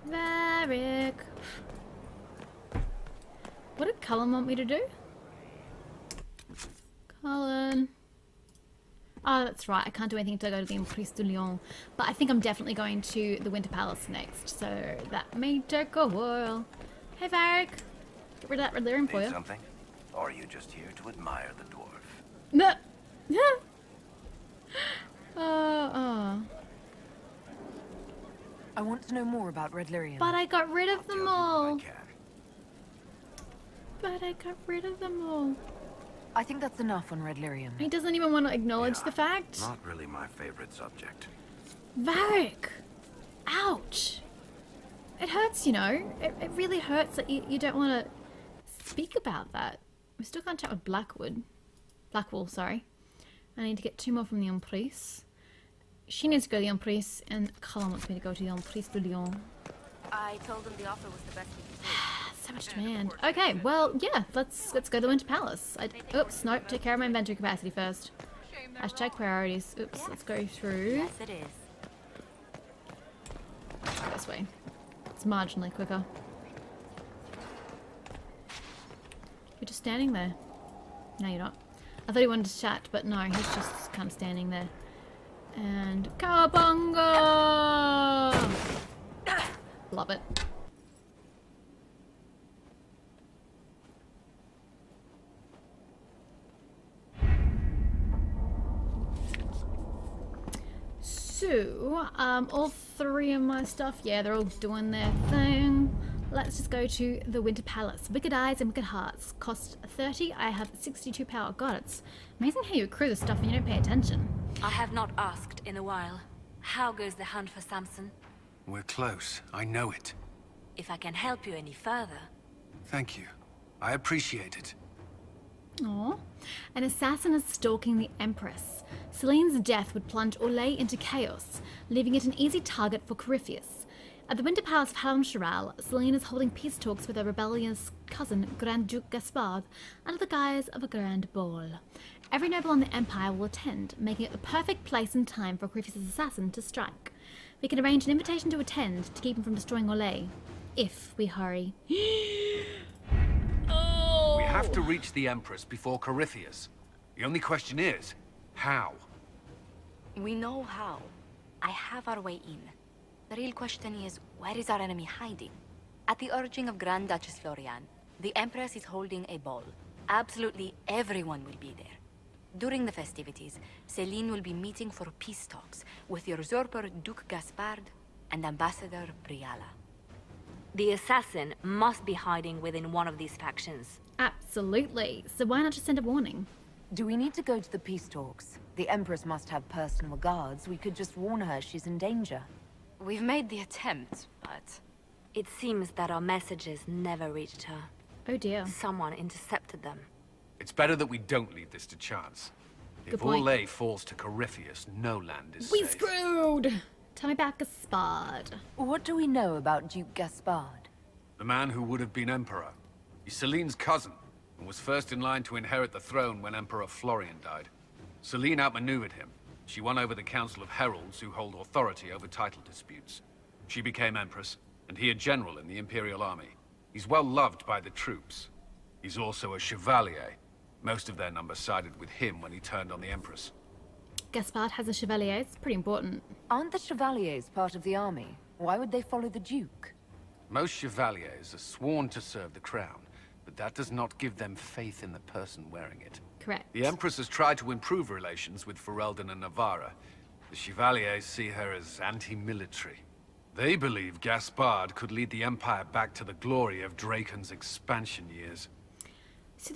Varric. What did Cullen want me to do? Cullen. Oh, that's right. I can't do anything until I go to the Emprise de Lyon. But I think I'm definitely going to the Winter Palace next. So that may take a while. Hey, Varric. Get rid of that red lyrium for you. Something? Or are you just here to admire the dwarf? No. Oh. I want to know more about red lyrium. But I got rid of them all. I can. But I got rid of them all. I think that's enough on red lyrium. He doesn't even want to acknowledge the fact. Not really my favorite subject. Varric! Ouch! It hurts, you know. It really hurts that you don't want to speak about that. We still can't chat with Blackwall, sorry. I need to get 2 more from the Emprise. She needs to go to the Emprise, and Cullen wants me to go to the Emprise de Lyon. I told them the offer was the best we could do. So much demand. Okay, well, yeah, let's go to the Winter Palace. Oops, nope, take care of my inventory capacity first. Hashtag priorities. Oops, let's go through. Yes, it is. Let's go this way. It's marginally quicker. You're just standing there. No, you're not. I thought he wanted to chat, but no, he's just kind of standing there. And Cowabunga! Love it. So, all 3 of my stuff, yeah, they're all doing their thing. Let's just go to the Winter Palace. Wicked Eyes and Wicked Hearts. Cost 30, I have 62 power. God, it's amazing how you accrue this stuff and you don't pay attention. I have not asked in a while. How goes the hunt for Samson? We're close. I know it. If I can help you any further. Thank you. I appreciate it. Aww. An assassin is stalking the Empress. Celine's death would plunge Orlais into chaos, leaving it an easy target for Corypheus. At the Winter Palace of Halmsharal, Celine is holding peace talks with her rebellious cousin, Grand Duke Gaspard, under the guise of a grand ball. Every noble in the Empire will attend, making it the perfect place and time for Corypheus' assassin to strike. We can arrange an invitation to attend to keep him from destroying Orlais, if we hurry. We have to reach the Empress before Corypheus. The only question is, how? We know how. I have our way in. The real question is, where is our enemy hiding? At the urging of Grand Duchess Florian, the Empress is holding a ball. Absolutely everyone will be there. During the festivities, Celine will be meeting for peace talks with the usurper Duke Gaspard and Ambassador Briala. The assassin must be hiding within one of these factions. Absolutely. So why not just send a warning? Do we need to go to the peace talks? The Empress must have personal guards. We could just warn her she's in danger. We've made the attempt, but it seems that our messages never reached her. Oh dear. Someone intercepted them. It's better that we don't leave this to chance. If point. Orlais falls to Corypheus, no land is We safe. screwed! Tell me about Gaspard. What do we know about Duke Gaspard? The man who would have been Emperor. He's Celine's cousin, and was first in line to inherit the throne when Emperor Florian died. Celine outmaneuvered him. She won over the Council of Heralds, who hold authority over title disputes. She became Empress, and he a general in the Imperial Army. He's well loved by the troops. He's also a Chevalier. Most of their number sided with him when he turned on the Empress. Gaspard has a chevalier. It's pretty important. Aren't the Chevaliers part of the army? Why would they follow the Duke? Most Chevaliers are sworn to serve the crown, but that does not give them faith in the person wearing it. Correct. The Empress has tried to improve relations with Ferelden and Navarra. The Chevaliers see her as anti-military. They believe Gaspard could lead the Empire back to the glory of Draken's expansion years. See,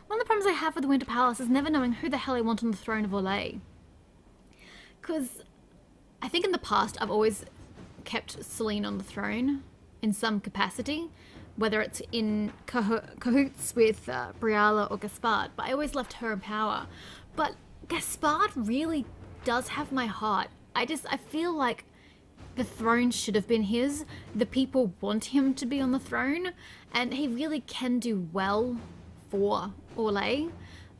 one of the problems I have with the Winter Palace is never knowing who the hell I want on the throne of Orlais. Because I think in the past I've always kept Celine on the throne in some capacity, whether it's in cahoots with Briala or Gaspard, but I always left her in power. But Gaspard really does have my heart. I feel like the throne should have been his. The people want him to be on the throne, and he really can do well for Orlais,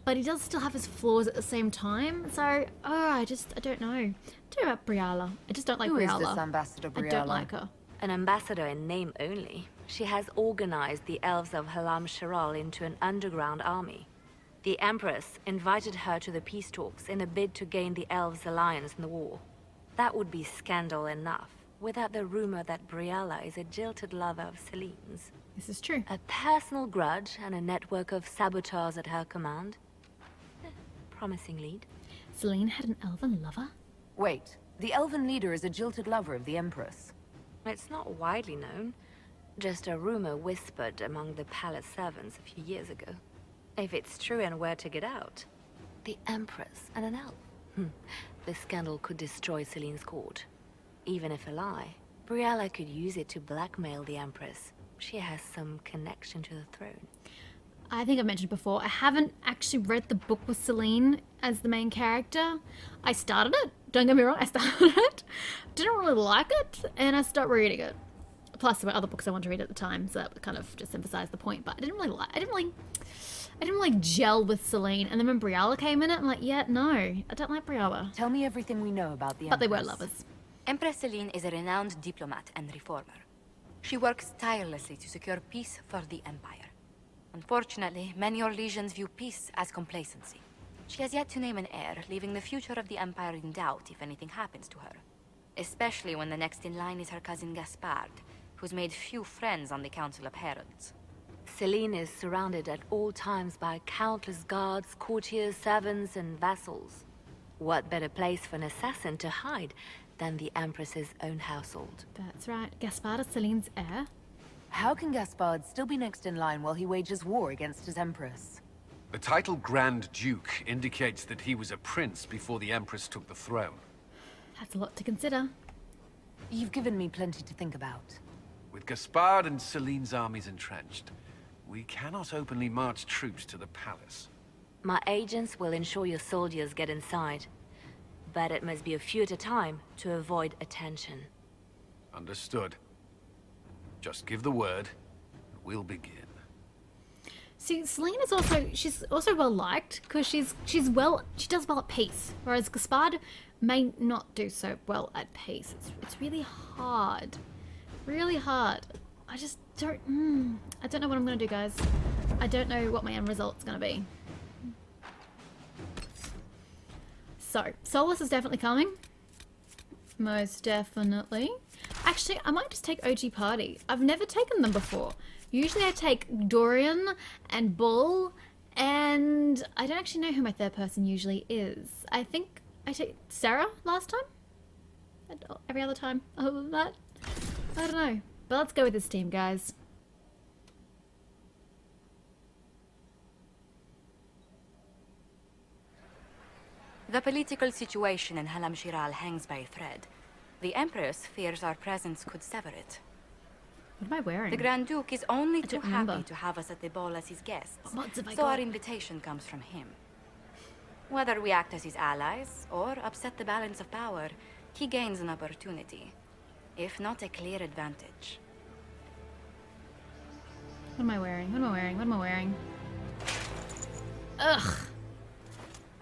but he does still have his flaws at the same time. So, I don't know. I don't know about Briala. I just don't like Who is Briala. this Ambassador Briala? I don't like her. An ambassador in name only, she has organized the elves of Halam Shiral into an underground army. The Empress invited her to the peace talks in a bid to gain the elves' alliance in the war. That would be scandal enough, without the rumor that Briala is a jilted lover of Celine's. This is true. A personal grudge and a network of saboteurs at her command. Promising lead. Celine had an elven lover? Wait, the elven leader is a jilted lover of the Empress. It's not widely known. Just a rumor whispered among the palace servants a few years ago. If it's true and were to get out, the Empress and an elf. The scandal could destroy Celine's court. Even if a lie, Briala could use it to blackmail the Empress. She has some connection to the throne. I think I've mentioned before, I haven't actually read the book with Celine as the main character. I started it, don't get me wrong, I started it, didn't really like it, and I stopped reading it. Plus there were other books I wanted to read at the time, so that kind of just emphasized the point, but I didn't really gel with Celine, and then when Briala came in it, I'm like, yeah, no, I don't like Briala. Tell me everything we know about the But Empress. they were lovers. Empress Celine is a renowned diplomat and reformer. She works tirelessly to secure peace for the Empire. Unfortunately, many Orlesians view peace as complacency. She has yet to name an heir, leaving the future of the Empire in doubt if anything happens to her. Especially when the next in line is her cousin Gaspard, who's made few friends on the Council of Heralds. Celine is surrounded at all times by countless guards, courtiers, servants, and vassals. What better place for an assassin to hide than the Empress's own household? That's right, Gaspard is Celine's heir. How can Gaspard still be next in line while he wages war against his Empress? The title Grand Duke indicates that he was a prince before the Empress took the throne. That's a lot to consider. You've given me plenty to think about. With Gaspard and Celine's armies entrenched, we cannot openly march troops to the palace. My agents will ensure your soldiers get inside. But it must be a few at a time to avoid attention. Understood. Just give the word, and we'll begin. See, Celine is she's also well liked because she does well at peace, whereas Gaspard may not do so well at peace. It's really hard, really hard. I just don't. I don't know what I'm gonna do, guys. I don't know what my end result's gonna be. So, Solus is definitely coming. Most definitely. Actually, I might just take OG Party. I've never taken them before. Usually I take Dorian and Bull, and I don't actually know who my third person usually is. I think I take Sarah last time? And every other time other than that? I don't know. But let's go with this team, guys. The political situation in Halam Shiral hangs by a thread. The Empress fears our presence could sever it. What am I wearing? The Grand Duke is only too don't remember. happy to have us at the ball as his guests, What mods have I so got? our invitation comes from him. Whether we act as his allies or upset the balance of power, he gains an opportunity, if not a clear advantage. What am I wearing? What am I wearing? What am I wearing? Ugh.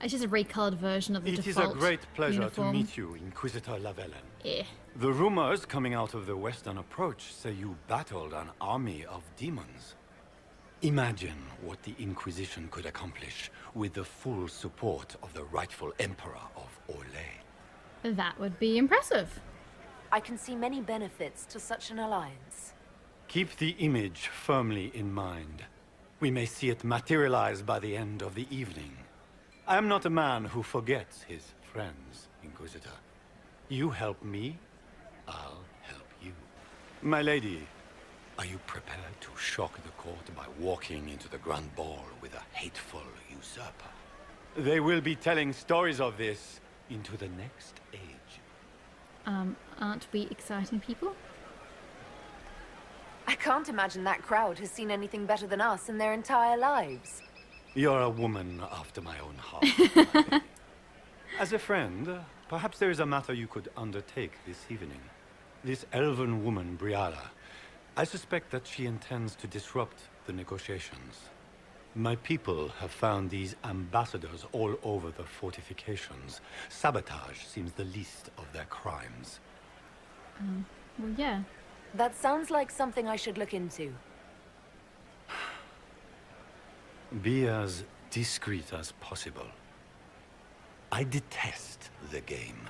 It's just a recolored version of the It is default a great pleasure uniform. to meet you, Inquisitor Lavellen. Yeah. The rumors coming out of the Western Approach say you battled an army of demons. Imagine what the Inquisition could accomplish with the full support of the rightful Emperor of Orlais. That would be impressive. I can see many benefits to such an alliance. Keep the image firmly in mind. We may see it materialize by the end of the evening. I am not a man who forgets his friends, Inquisitor. You help me, I'll help you. My lady, are you prepared to shock the court by walking into the Grand Ball with a hateful usurper? They will be telling stories of this into the next age. Aren't we exciting people? I can't imagine that crowd has seen anything better than us in their entire lives. You're a woman after my own heart. my lady. As a friend, perhaps there is a matter you could undertake this evening. This elven woman, Briala, I suspect that she intends to disrupt the negotiations. My people have found these ambassadors all over the fortifications. Sabotage seems the least of their crimes. Well, yeah. That sounds like something I should look into. Be as discreet as possible. I detest the game,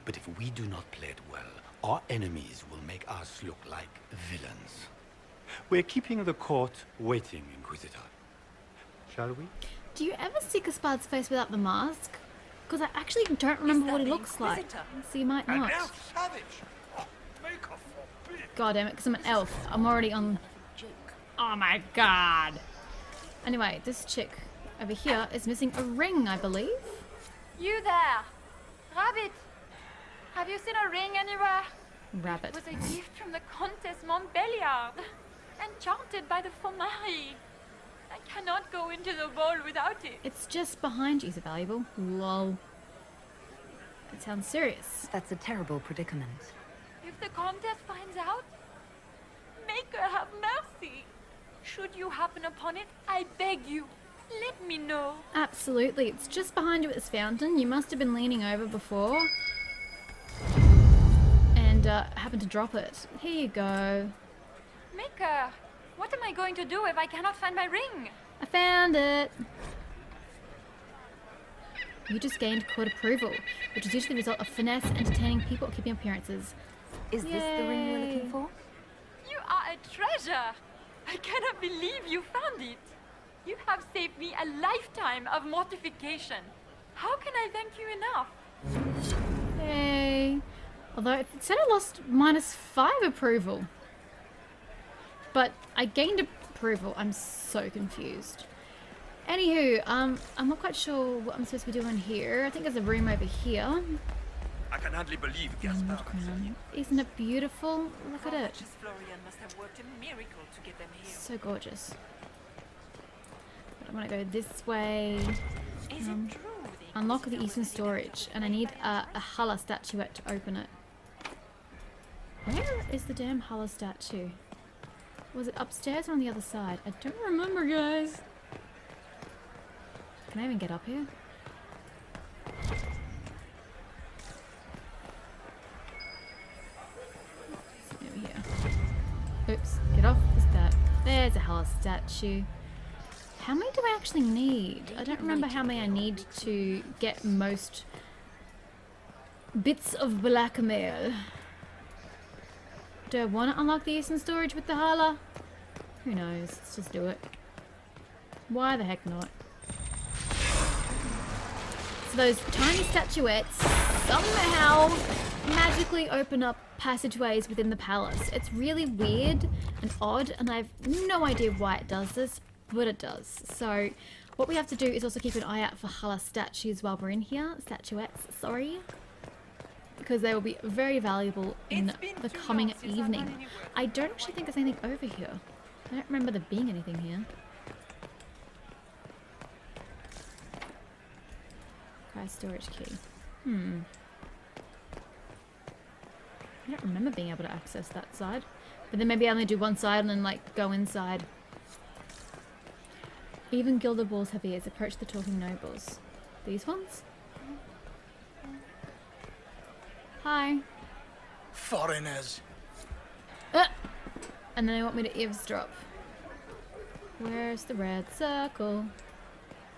but if we do not play it well, our enemies will make us look like villains. We're keeping the court waiting, Inquisitor. Shall we? Do you ever see Gaspad's face without the mask? Because I actually don't remember what he looks like. So you might not. God damn it, because I'm an elf. I'm already on... Oh my god. Anyway, this chick over here is missing a ring, I believe. You there! Rabbit! Have you seen a ring anywhere? Rabbit. It was a gift from the Countess Montbéliard. Enchanted by the Fomari. I cannot go into the ball without it. It's just behind you, is it valuable? Lol. It sounds serious. That's a terrible predicament. If the Countess finds out, make her have mercy. Should you happen upon it, I beg you, let me know. Absolutely. It's just behind you at this fountain. You must have been leaning over before. And happened to drop it. Here you go. Maker, what am I going to do if I cannot find my ring? I found it. You just gained court approval, which is usually the result of finesse, entertaining people, or keeping appearances. Is this the ring you're looking for? You are a treasure. I cannot believe you found it. You have saved me a lifetime of mortification. How can I thank you enough? Hey. Although it said I lost -5 approval. But I gained approval. I'm so confused. Anywho, I'm not quite sure what I'm supposed to be doing here. I think there's a room over here. I can hardly believe Emerald crown. Isn't it beautiful? Look at it. Florian must have worked a miracle to get them here. So gorgeous. But I want to go this way. Is it true? Unlock the eastern storage, and I need a Hala statuette to open it. Where is the damn Hala statue? Was it upstairs or on the other side? I don't remember, guys. Can I even get up here? Over here. Oops, get off the stat. There's a Hala statue. How many do I actually need? I don't remember how many I need to get most bits of blackmail. Do I want to unlock the eastern storage with the Hala? Who knows? Let's just do it. Why the heck not? So those tiny statuettes somehow magically open up passageways within the palace. It's really weird and odd, and I have no idea why it does this, but it does. So what we have to do is also keep an eye out for Hala statues while we're in here. Statuettes, sorry. Because they will be very valuable in the coming evening. I don't actually think there's anything over here. I don't remember there being anything here. Prize storage key. I don't remember being able to access that side. But then maybe I only do one side and then like go inside. Even gilded walls have ears. Approach the talking nobles. These ones? Hi. Foreigners. And then they want me to eavesdrop. Where's the red circle?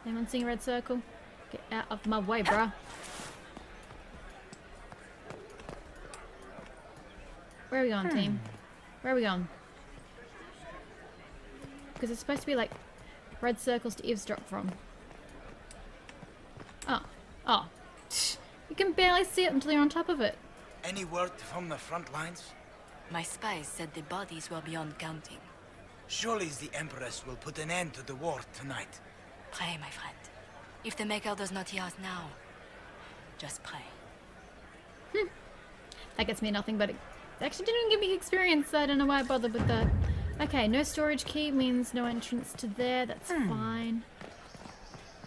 Anyone seeing a red circle? Get out of my way, bruh. Where are we going, team? Where are we going? Because it's supposed to be like red circles to eavesdrop from. Oh. Oh. You can barely see it until you're on top of it. Any word from the front lines? My spies said the bodies were beyond counting. Surely the Empress will put an end to the war tonight. Pray, my friend. If the Maker does not hear us now, just pray. That gets me nothing, but it actually didn't give me experience, so I don't know why I bothered with that. Okay, no storage key means no entrance to there. That's fine.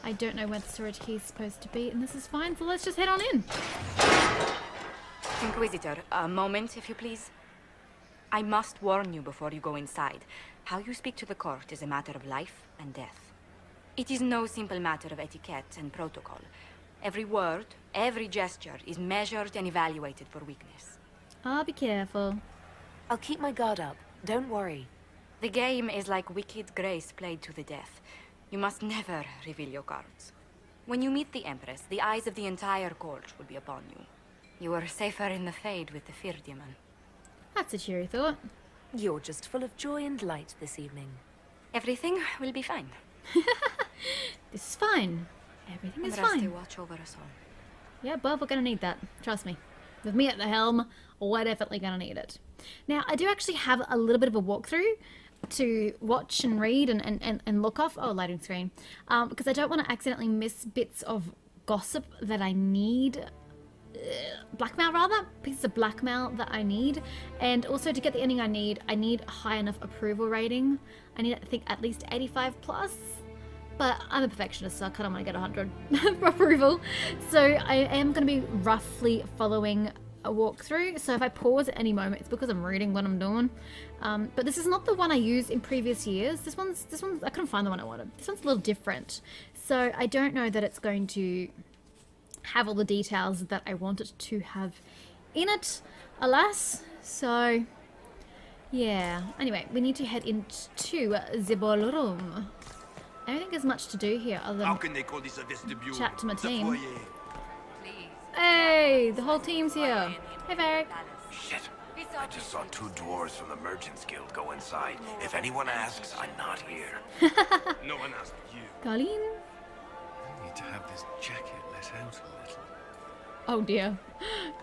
I don't know where the storage key is supposed to be, and this is fine, so let's just head on in. Inquisitor, a moment, if you please. I must warn you before you go inside. How you speak to the court is a matter of life and death. It is no simple matter of etiquette and protocol. Every word, every gesture is measured and evaluated for weakness. I'll be careful. I'll keep my guard up. Don't worry. The game is like Wicked Grace played to the death. You must never reveal your cards. When you meet the Empress, the eyes of the entire court will be upon you. You are safer in the Fade with the Fear Demon. That's a cheery thought. You're just full of joy and light this evening. Everything will be fine. This is fine. Everything is Umbraste fine. watch over us all. Yeah, well, we're gonna need that. Trust me. With me at the helm, we're definitely gonna need it. Now, I do actually have a little bit of a walkthrough to watch and read and look off. Oh, lighting screen. Because I don't want to accidentally miss bits of gossip that I need. Blackmail, rather. Pieces of blackmail that I need. And also, to get the ending I need a high enough approval rating. I need, I think, at least 85 plus. But I'm a perfectionist, so I kind of want to get 100 for approval. So I am going to be roughly following a walkthrough. So if I pause at any moment, it's because I'm reading what I'm doing. But this is not the one I used in previous years. This one's I couldn't find the one I wanted. This one's a little different. So I don't know that it's going to have all the details that I want it to have in it, alas. So yeah. Anyway, we need to head into the ballroom. I don't think there's much to do here other How than can they call this a vestibule? chat to my The team. foyer. Hey, the whole team's here. Hey, Varric. Shit. I just saw 2 dwarves from the Merchants Guild go inside. If anyone asks, I'm not here. No one asked you. Colleen? I need to have this jacket let out a little. Oh dear.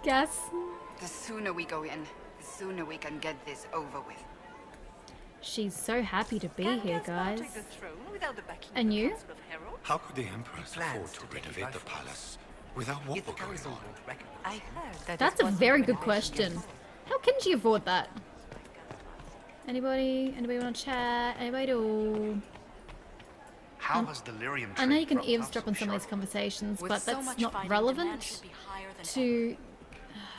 Guess. The sooner we go in, the sooner we can get this over with. She's so happy to be here, guys. Take the throne without the backing And of the you? Council of Heralds? How could the Empress afford Plans to to take it renovate by the force. palace without war going on? I heard that That's a very good question. How can she afford that? Anybody want to chat? Anybody do? How has Delirium I know you trade can from eavesdrop on Thompson some of these Sharp? conversations, With but so that's much not fighting, relevant demand should be higher than to...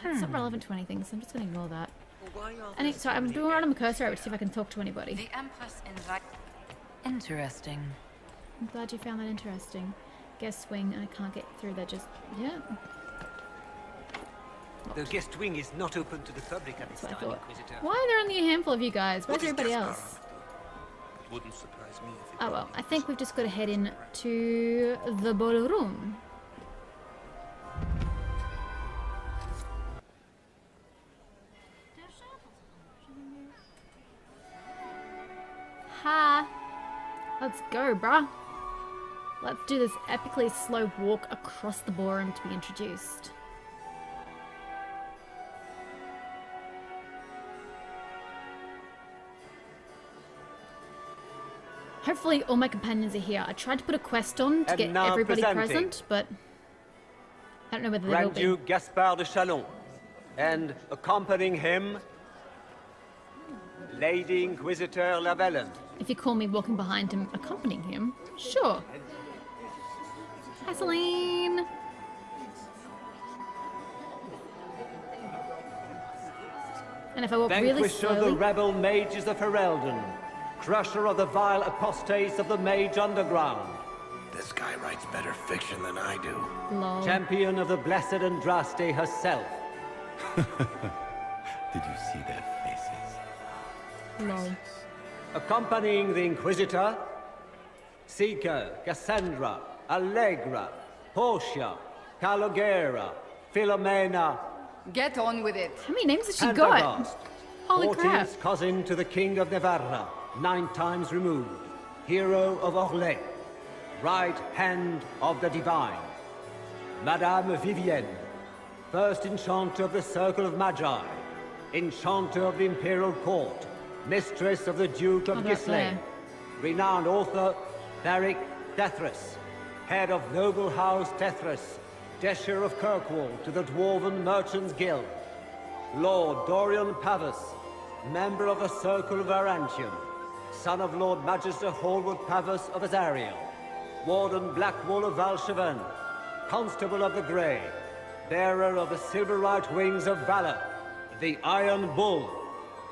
It's not relevant to anything, so I'm just going to ignore that. Why are Sorry, I'm doing right on the cursor over to see if I can talk to anybody. The Empress invite. Interesting. I'm glad you found that interesting. Guest wing, I can't get through there just yet. The guest wing is not open to the public at this That's what I time, thought. Inquisitor. Why are there only a handful of you guys? Where's What is everybody Gaspar else? up to? It wouldn't surprise me if it Oh well, was. I think we've just got to head in to the ballroom. Ha! Let's go, bruh. Let's do this epically slow walk across the ballroom to be introduced. Hopefully all my companions are here. I tried to put a quest on to And get now everybody presenting present, but I don't know whether they Grand will be. Duke Gaspard de Chalon, and accompanying him, Lady Inquisitor Lavellen. If you call me walking behind him, accompanying him, sure. Hi, Celine. And if I walk really Vanquisher of the slowly, rebel mages of Ferelden, crusher of the vile apostates of the Mage Underground, This guy writes better fiction than I do. lol. champion of the blessed Andraste herself, Did you see their faces? Lol. accompanying the Inquisitor, Seeker, Cassandra, Allegra, Portia, Calogera, Philomena, Get on with it. How many names has she got? Antagast, Holy crap. 14th cousin to the King of Navarra, 9 times removed, hero of Orlais, right hand of the divine, Madame Vivienne, first enchanter of the Circle of Magi, enchanter of the Imperial Court, mistress of the Duke of How about Ghislaine, there? renowned author Tharic Tethras, head of noble house Tethras, Desher of Kirkwall to the Dwarven Merchants Guild, Lord Dorian Pavus, member of the Circle of Arantium, son of Lord Magister Hallward Pavus of Azariel, Warden Blackwall of Valcheven, Constable of the Grey, bearer of the silver right wings of valor, the Iron Bull,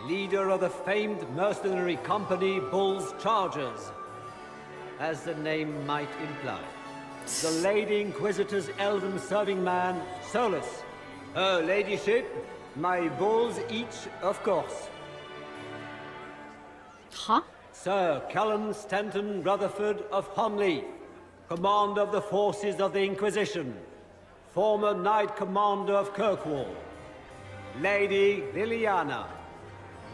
leader of the famed mercenary company Bull's Chargers, as the name might imply. The Lady Inquisitor's elven serving man, Solus. Her ladyship, my bulls each, of course. Huh? Sir Callum Stanton Rutherford of Hunley, Commander of the Forces of the Inquisition, former Knight Commander of Kirkwall. Lady Liliana,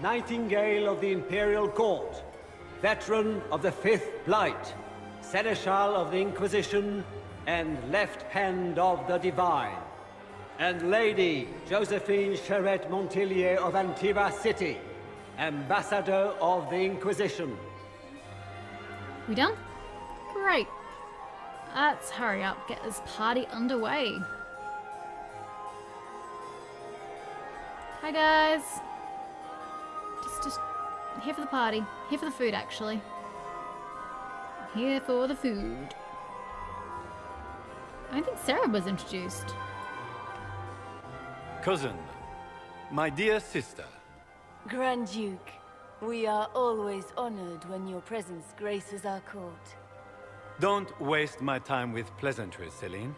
Nightingale of the Imperial Court, veteran of the Fifth Blight, Seneschal of the Inquisition, and Left Hand of the Divine. And Lady Josephine Charette Montillier of Antiva City, Ambassador of the Inquisition. We done? Great. Let's hurry up, get this party underway. Hi guys. Just here for the party. Here for the food, actually. Here for the food. I don't think Sarah was introduced. Cousin, my dear sister. Grand Duke, we are always honored when your presence graces our court. Don't waste my time with pleasantries, Celine.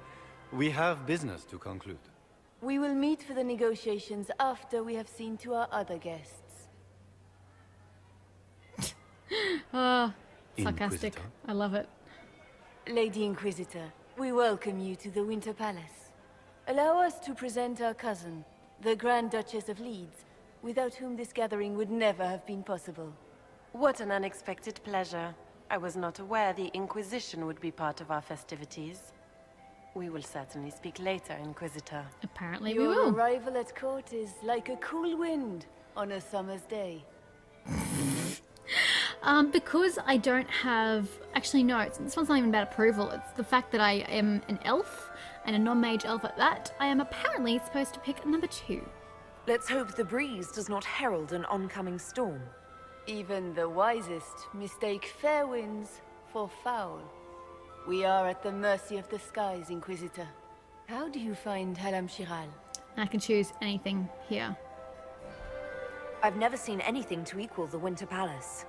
We have business to conclude. We will meet for the negotiations after we have seen to our other guests. Sarcastic. Inquisitor. I love it. Lady Inquisitor, we welcome you to the Winter Palace. Allow us to present our cousin, the Grand Duchess of Leeds, without whom this gathering would never have been possible. What an unexpected pleasure. I was not aware the Inquisition would be part of our festivities. We will certainly speak later, Inquisitor. Apparently we Your will. arrival at court is like a cool wind on a summer's day. Because I don't have... Actually, no, this one's not even about approval. It's the fact that I am an elf, and a non-mage elf at that. I am apparently supposed to pick number 2. Let's hope the breeze does not herald an oncoming storm. Even the wisest mistake fair winds for foul. We are at the mercy of the skies, Inquisitor. How do you find Halam Shiral? I can choose anything here. I've never seen anything to equal the Winter Palace.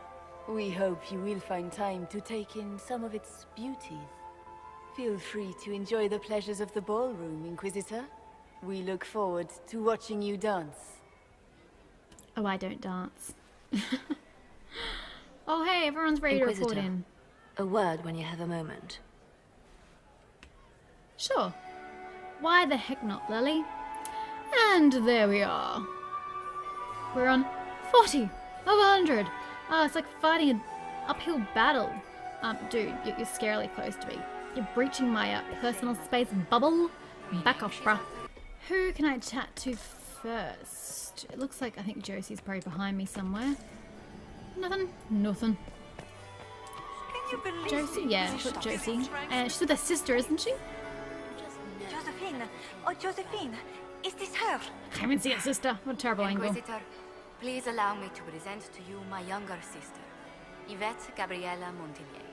We hope you will find time to take in some of its beauties. Feel free to enjoy the pleasures of the ballroom, Inquisitor. We look forward to watching you dance. Oh, I don't dance. Oh, hey, everyone's ready to report Inquisitor, in. a word when you have a moment. Sure. Why the heck not, Lily? And there we are. We're on 40 of 100. Oh, it's like fighting an uphill battle. Dude, you're scarily close to me. You're breaching my personal space bubble. Back off, bruh. Who can I chat to first? It looks like I think Josie's probably behind me somewhere. Nothing. Nothing. Josie? Yeah, I thought Josie. She's with her sister, isn't she? Josephine! Oh, Josephine! Is this her? I can't even see her sister. What a terrible angle. Inquisitor, please allow me to present to you my younger sister, Yvette Gabriella Montigny.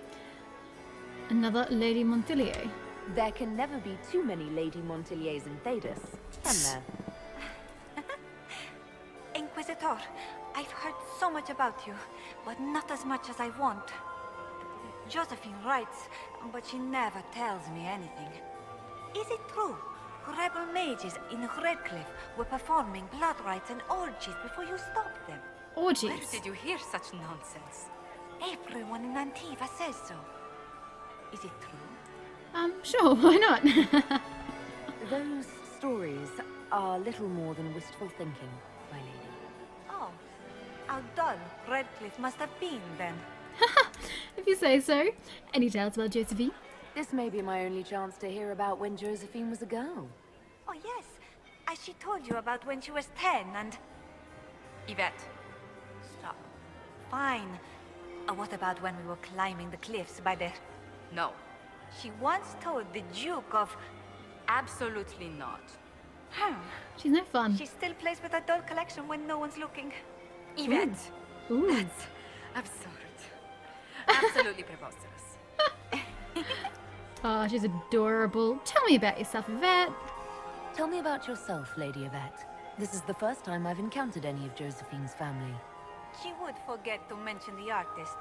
Another Lady Montillier. There can never be too many Lady Montilliers in Thedas, can there? Inquisitor, I've heard so much about you, but not as much as I want. Josephine writes, but she never tells me anything. Is it true? Rebel mages in Redcliffe were performing blood rites and orgies before you stopped them. Orgies? Where did you hear such nonsense? Everyone in Antiva says so. Is it true? Sure, why not? Those stories are little more than wistful thinking, my lady. Oh, how dull Redcliffe must have been then. If you say so. Any tales about Josephine? This may be my only chance to hear about when Josephine was a girl. Oh yes, as she told you about when she was 10 and... Yvette, stop. Fine. What about when we were climbing the cliffs by the... No. She once told the Duke of... Absolutely not. She's no fun. She still plays with her doll collection when no one's looking. Yvette. Ooh. That's absurd. Absolutely preposterous. Oh, she's adorable. Tell me about yourself, Yvette. Tell me about yourself, Lady Yvette. This is the first time I've encountered any of Josephine's family. She would forget to mention the artists.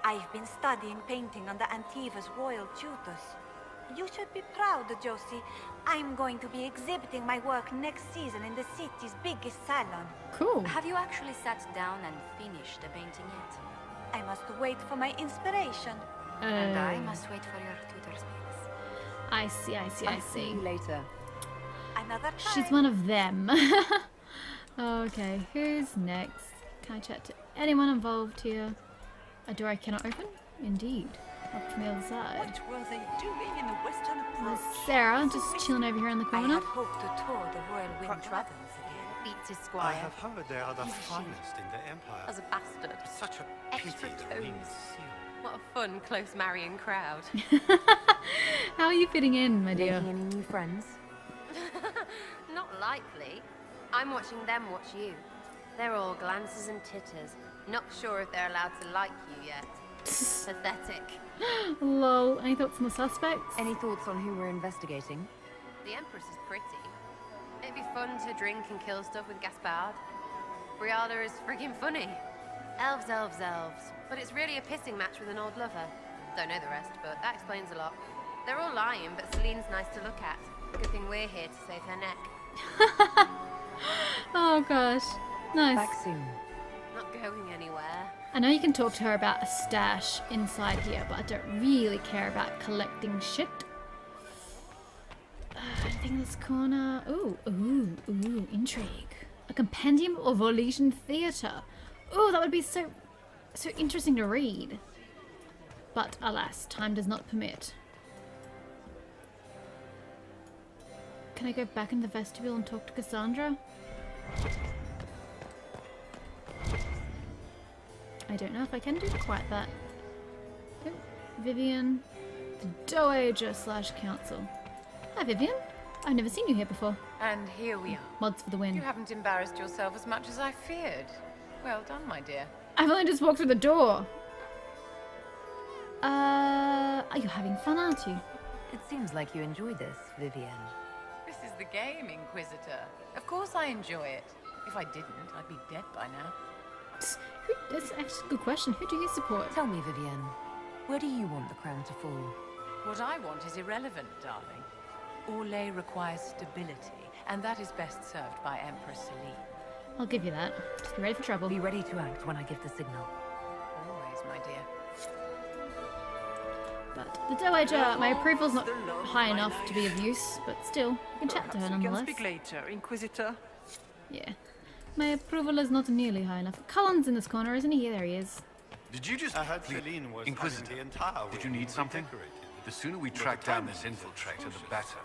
I've been studying painting under Antiva's royal tutors. You should be proud, Josie. I'm going to be exhibiting my work next season in the city's biggest salon. Cool. Have you actually sat down and finished the painting yet? I must wait for my inspiration. And I must wait for your tutor's mates. I see, I see, I see. you later. Another time. She's one of them. Okay, who's next? Can I chat to anyone involved here? A door I cannot open? Indeed. Up from the other side. What were they doing in the western approach? Sarah, just chilling over here in the corner. I had hoped to tour the whirlwind dragons again. Beats his I squire. have heard they are the finest in the Empire. As a bastard. Such a pity Extra the rings toes. seal. What a fun, close marrying crowd. How are you fitting in, my dear? Making any new friends? Not likely. I'm watching them watch you. They're all glances and titters. Not sure if they're allowed to like you yet. Pathetic. Lol. Any thoughts on the suspects? Any thoughts on who we're investigating? The Empress is pretty. It'd be fun to drink and kill stuff with Gaspard. Briala is friggin' funny. Elves, elves, elves. But it's really a pissing match with an old lover. Don't know the rest, but that explains a lot. They're all lying, but Celine's nice to look at. Good thing we're here to save her neck. Oh gosh. Nice. Back soon. Not going anywhere. I know you can talk to her about a stash inside here, but I don't really care about collecting shit. Anything in this corner? Ooh, intrigue. A compendium of Volesian theatre. Ooh, that would be so interesting to read. But alas, time does not permit. Can I go back in the vestibule and talk to Cassandra? I don't know if I can do quite that. Oh, Vivian, the Dowager / Council. Hi, Vivian. I've never seen you here before. And here we are. Mods for the win. You haven't embarrassed yourself as much as I feared. Well done, my dear. I've only just walked through the door. Are you having fun, aren't you? It seems like you enjoy this, Vivian. This is the game, Inquisitor. Of course I enjoy it. If I didn't, I'd be dead by now. That's actually a good question. Who do you support? Tell me, Vivian, where do you want the crown to fall? What I want is irrelevant, darling. Orlais requires stability, and that is best served by Empress Celine. I'll give you that. Just be ready for trouble. Be ready to act when I give the signal. Always, my dear. But the Dowager, my approval's not high enough to be of use, but still, I can chat to her nonetheless. We can speak later, Inquisitor. Yeah. My approval is not nearly high enough. Cullen's in this corner, isn't he? There he is. Did you just... I heard Celine was Inquisitor, having the entire did you wing need something? redecorated. The sooner we track down this infiltrator, the better.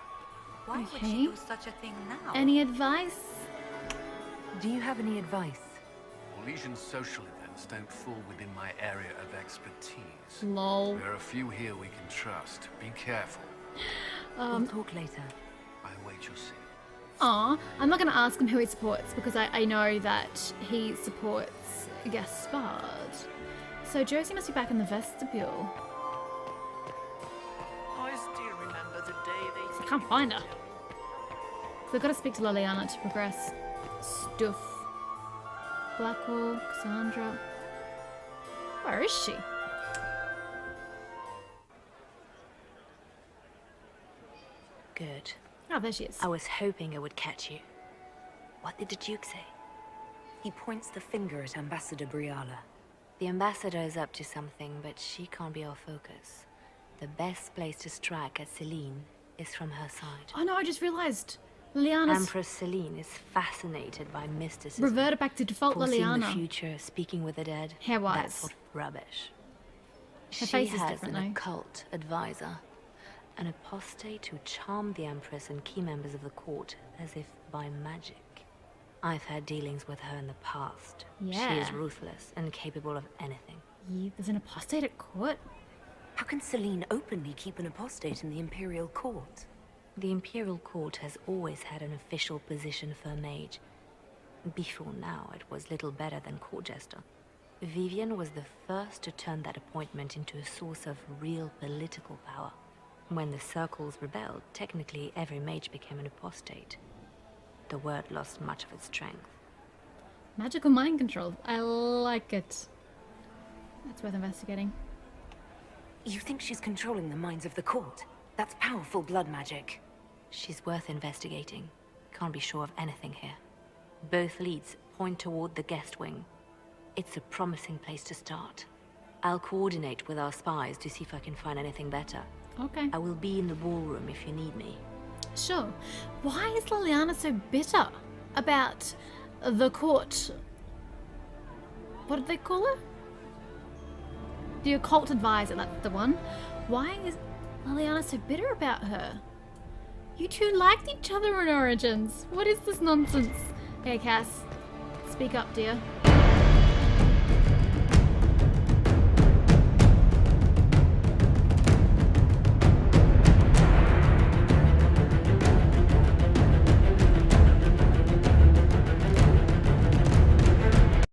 Why would Okay. she do such a thing now? Any advice? Do you have any advice? Orlesian social events don't fall within my area of expertise. Lol. There are a few here we can trust. Be careful. We'll talk later. I await your see. Aw, I'm not going to ask him who he supports because I know that he supports Gaspard. So Josie must be back in the vestibule. I still remember the day they... I can't find her. So I've got to speak to Liliana to progress stuff. Blackwall, Cassandra. Where is she? Good. Oh, there she is. I was hoping it would catch you. What did the Duke say? He points the finger at Ambassador Briala. The ambassador is up to something, but she can't be our focus. The best place to strike at Celine is from her side. Oh no, I just realised. Liliana's Empress Celine is fascinated by mysticism. reverted back to default Foreseeing Liliana. the future, speaking with the dead. Hair-wise. That sort of rubbish. Her She face is has different, an though. occult advisor. An apostate who charmed the Empress and key members of the court as if by magic. I've had dealings with her in the past. She Yeah. is ruthless and capable of anything. Yeah, there's an apostate at court. How can Celine openly keep an apostate in the Imperial Court? The Imperial Court has always had an official position for a mage. Before now, it was little better than court jester. Vivian was the first to turn that appointment into a source of real political power. When the circles rebelled, technically every mage became an apostate. The word lost much of its strength. Magical mind control. I like it. That's worth investigating. You think she's controlling the minds of the court? That's powerful blood magic. She's worth investigating. Can't be sure of anything here. Both leads point toward the guest wing. It's a promising place to start. I'll coordinate with our spies to see if I can find anything better. Okay. I will be in the ballroom if you need me. Sure. Why is Liliana so bitter about the court? What did they call her? The occult advisor, that's the one. Why is Liliana so bitter about her? You two liked each other in Origins. What is this nonsense? Hey, Cass. Speak up, dear.